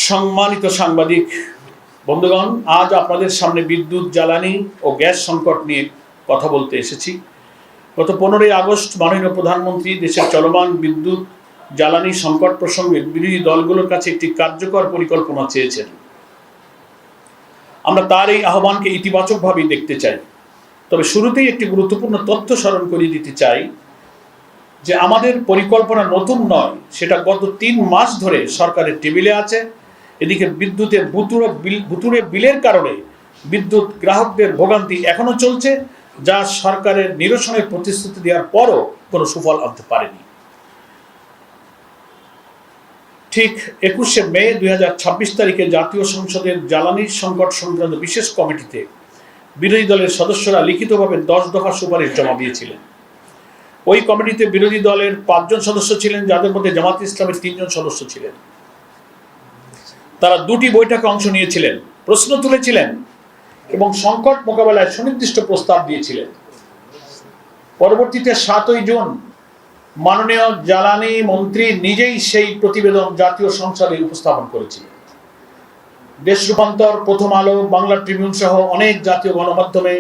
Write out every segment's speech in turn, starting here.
সম্মানিত সাংবাদিক বন্ধুগণ, আজ আপনাদের সামনে বিদ্যুৎ, জ্বালানি ও গ্যাস সংকট নিয়ে কথা বলতে এসেছি। গত 15ই আগস্ট মাননীয় প্রধানমন্ত্রী দেশের চলমান বিদ্যুৎ জ্বালানি সংকট প্রসঙ্গে বিরোধী দলগুলোর কাছে একটি কার্যকর পরিকল্পনা চেয়েছেন। আমরা তার এই আহ্বানকে ইতিবাচকভাবেই দেখতে চাই। তবে শুরুতেই একটি গুরুত্বপূর্ণ তথ্য স্মরণ করিয়ে দিতে চাই যে আমাদের পরিকল্পনা নতুন নয়, সেটা গত 3 মাস ধরে সরকারের টেবিলে আছে। এদিকে বিদ্যুতের ভুতুড়ে বিলের কারণে বিদ্যুৎ গ্রাহকদের ভোগান্তি এখনো চলছে, যা সরকারের নিরসনের প্রতিশ্রুতি দেওয়ার পরও কোনো সুফল আনতে পারেনি। ঠিক 21শে মে 2026 তারিখে জাতীয় সংসদের জ্বালানি সংকট সংক্রান্ত বিশেষ কমিটিতে বিরোধী দলের সদস্যরা লিখিতভাবে 10 দফা সুপারিশ জমা দিয়েছিলেন। ওই কমিটিতে বিরোধী দলের 5 জন সদস্য ছিলেন, যাদের মধ্যে জামাত ইসলামের 3 জন সদস্য ছিলেন। তারা 2টি বৈঠকে অংশ নিয়েছিলেন, প্রশ্ন তুলেছিলেন এবং সংকট মোকাবেলায় সুনির্দিষ্ট প্রস্তাব দিয়েছিলেন। পরবর্তীতে 7ই জুন মাননীয় জ্বালানি মন্ত্রী নিজেই সেই প্রতিবেদন জাতীয় সংসদে উপস্থাপন করেছিলেন। দেশ রূপান্তর, প্রথম আলো, বাংলা ট্রিবিউন সহ অনেক জাতীয় গণমাধ্যমে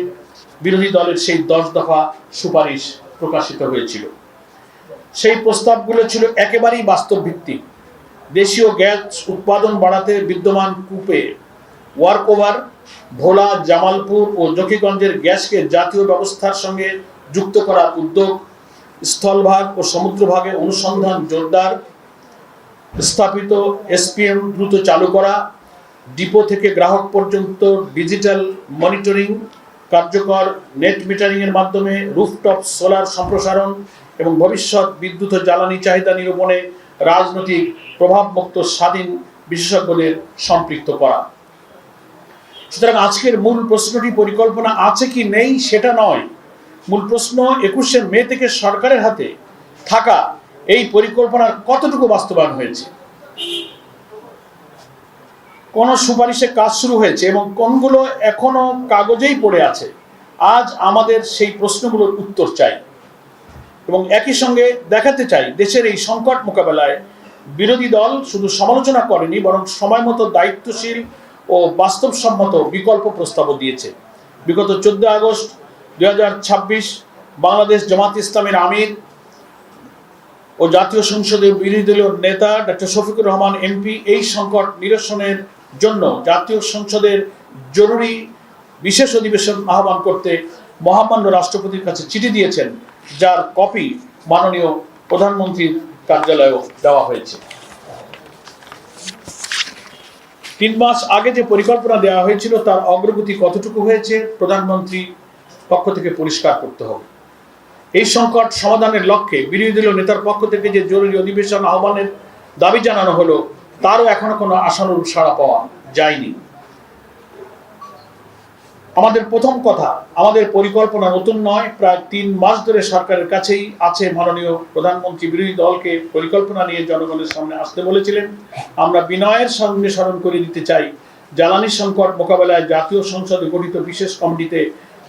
বিরোধী দলের সেই 10 দফা সুপারিশ প্রকাশিত হয়েছিল। সেই প্রস্তাবগুলো ছিল একেবারেই বাস্তব ভিত্তিক। দেশীয় গ্যাস উৎপাদন বাড়াতে বিদ্যমান কূপে ওয়ার্কওভার, ভোলা, জামালপুর ও জকিগঞ্জের গ্যাসকে জাতীয় ব্যবস্থার সঙ্গে যুক্ত করার উদ্যোগ, স্থলভাগ ও সমুদ্রভাগে অনুসন্ধান জোরদার, স্থাপিত এসপিএম দ্রুত চালু করা, ডিপো থেকে গ্রাহক পর্যন্ত ডিজিটাল মনিটরিং কার্যকর, নেট মিটারিংয়ের মাধ্যমে রুফটপ সোলার সম্প্রসারণ এবং ভবিষ্যৎ বিদ্যুৎ ও জ্বালানি চাহিদা নিরূপণে রাজনৈতিক প্রভাবমুক্ত স্বাধীন বিশেষজ্ঞদের সম্পৃক্ত করা। সুতরাং আজকের মূল প্রশ্নটি পরিকল্পনা আছে কি নেই সেটা নয়। মূল প্রশ্ন 21শে মে থেকে সরকারের হাতে থাকা এই পরিকল্পনার কতটুকু বাস্তবায়ন হয়েছে, কোন সুপারিশে কাজ শুরু হয়েছে এবং কোনগুলো এখনো কাগজেই পড়ে আছে। আজ আমাদের সেই প্রশ্নগুলোর উত্তর চাই এবং একই সঙ্গে দেখাতে চাই দেশের এই সংকট মোকাবেলায় বিরোধী দল শুধু সমালোচনা করেনি, বরং সময় মতো দায়িত্বশীল ও বাস্তবসম্মত বিকল্প প্রস্তাবও দিয়েছে। বিগত 14 আগস্ট 2026 বাংলাদেশ জামাত ইসলামের আমির ও জাতীয় সংসদের বিরোধী দলীয় নেতা ডক্টর শফিকুর রহমান এমপি এই সংকট নিরসনের জন্য জাতীয় সংসদের জরুরি বিশেষ অধিবেশন আহ্বান করতে মহামান্য রাষ্ট্রপতির কাছে চিঠি দিয়েছেন, যার কপি মাননীয় প্রধানমন্ত্রীর কার্যালয়েও দেওয়া হয়েছে। 3 মাস আগে যে পরিকল্পনা দেওয়া হয়েছিল তার অগ্রগতি কতটুকু হয়েছে প্রধানমন্ত্রী পক্ষ থেকে পরিষ্কার করতে হবে। এই সংকট সমাধানের লক্ষ্যে বিরোধী দলীয় নেতার পক্ষ থেকে যে জরুরি অধিবেশন আহ্বানের দাবি জানানো হলো, তারও এখনো কোনো আশানুরূপ সাড়া পাওয়া যায়নি। আমাদের প্রথম কথা, আমাদের পরিকল্পনা নতুন নয়। প্রায় 3 মাস ধরে সরকারের কাছেই আছে। মাননীয় প্রধানমন্ত্রী বিরোধী দলকে পরিকল্পনা নিয়ে জনগণের সামনে আসতে বলেছিলেন। আমরা বিনয়ের সঙ্গে স্মরণ করে দিতে চাই, জ্বালানি সংকট মোকাবেলায় জাতীয় সংসদে গঠিত বিশেষ কমিটিতে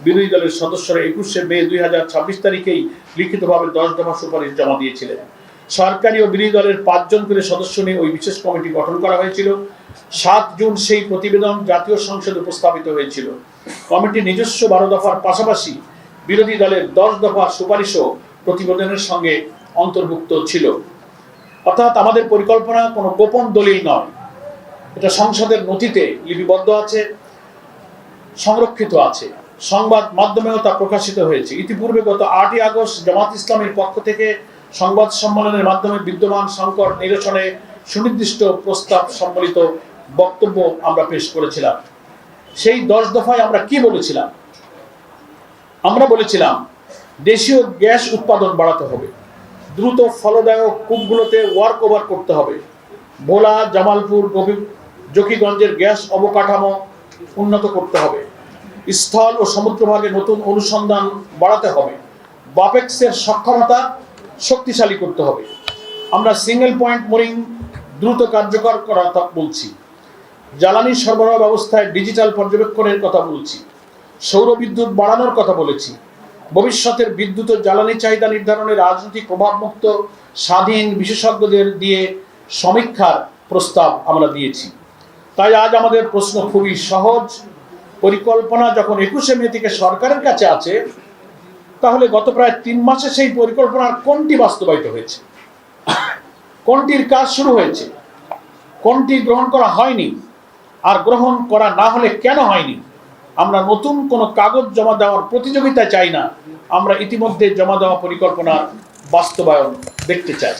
বিরোধী দলের সদস্যরা 21শে মে 2026 তারিখেই লিখিতভাবে 10 দফা সুপারিশ জমা দিয়েছিলেন। সরকারি ও বিরোধী দলের 5 জন করে সদস্য নিয়ে ওই বিশেষ কমিটি গঠন করা হয়েছিল। 7 জুন সেই প্রতিবেদন জাতীয় সংসদে উপস্থাপিত হয়েছিল। কমিটির নিজস্ব 12 দফার পাশাপাশি বিরোধী দলের 10 দফার সুপারিশও প্রতিবেদনের সঙ্গে অন্তর্ভুক্ত ছিল। অর্থাৎ আমাদের পরিকল্পনা কোনো গোপন দলিল নয়, এটা সংসদের নথিতে লিপিবদ্ধ আছে, সংরক্ষিত আছে, সংবাদ মাধ্যমেও তা প্রকাশিত হয়েছে। ইতিপূর্বে গত 8ই আগস্ট জামাত ইসলামের পক্ষ থেকে সংবাদ সম্মেলনের মাধ্যমে বিদ্যমান সংকট নিরসনে সুনির্দিষ্ট প্রস্তাব সম্বলিত বক্তব্য আমরা পেশ করেছিলাম। সেই 10 দফায় আমরা কি বলেছিলাম? আমরা বলেছিলাম দেশীয় গ্যাস উৎপাদন বাড়াতে হবে, দ্রুত ফলদায়ক কূপগুলোতে ওয়ার্ক ওভার করতে হবে, ভোলা, জামালপুর, জকিগঞ্জের গ্যাস অবকাঠামো উন্নত করতে হবে, স্থল ও সমুদ্রভাগে নতুন অনুসন্ধান বাড়াতে হবে, বাপেক্সের সক্ষমতা শক্তিশালী করতে হবে। আমরা সিঙ্গেল পয়েন্ট মোরিং দ্রুত কার্যকর করার কথা বলছি, জ্বালানি সরবরাহ ব্যবস্থায় ডিজিটাল পর্যবেক্ষণের কথা বলছি, সৌর বিদ্যুৎ বাড়ানোর কথা বলেছি, ভবিষ্যতের বিদ্যুৎ ও জ্বালানি চাহিদা নির্ধারণে রাজনৈতিক প্রভাবমুক্ত স্বাধীন বিশেষজ্ঞদের দিয়ে সমীক্ষার প্রস্তাব আমরা দিয়েছি। তাই আজ আমাদের প্রশ্ন খুবই সহজ। পরিকল্পনা যখন 21শে মে থেকে সরকারের কাছে আছে, তাহলে গত প্রায় 3 মাসে সেই পরিকল্পনার কোনটি বাস্তবায়িত হয়েছে, কোনটির কাজ শুরু হয়েছে, কোনটি গ্রহণ করা হয়নি, আর গ্রহণ করা না হলে কেন হয়নি? আমরা নতুন কোনো কাগজ জমা দেওয়ার প্রতিযোগিতা চাই না, আমরা ইতিমধ্যে জমা দেওয়া পরিকল্পনার বাস্তবায়ন দেখতে চাই।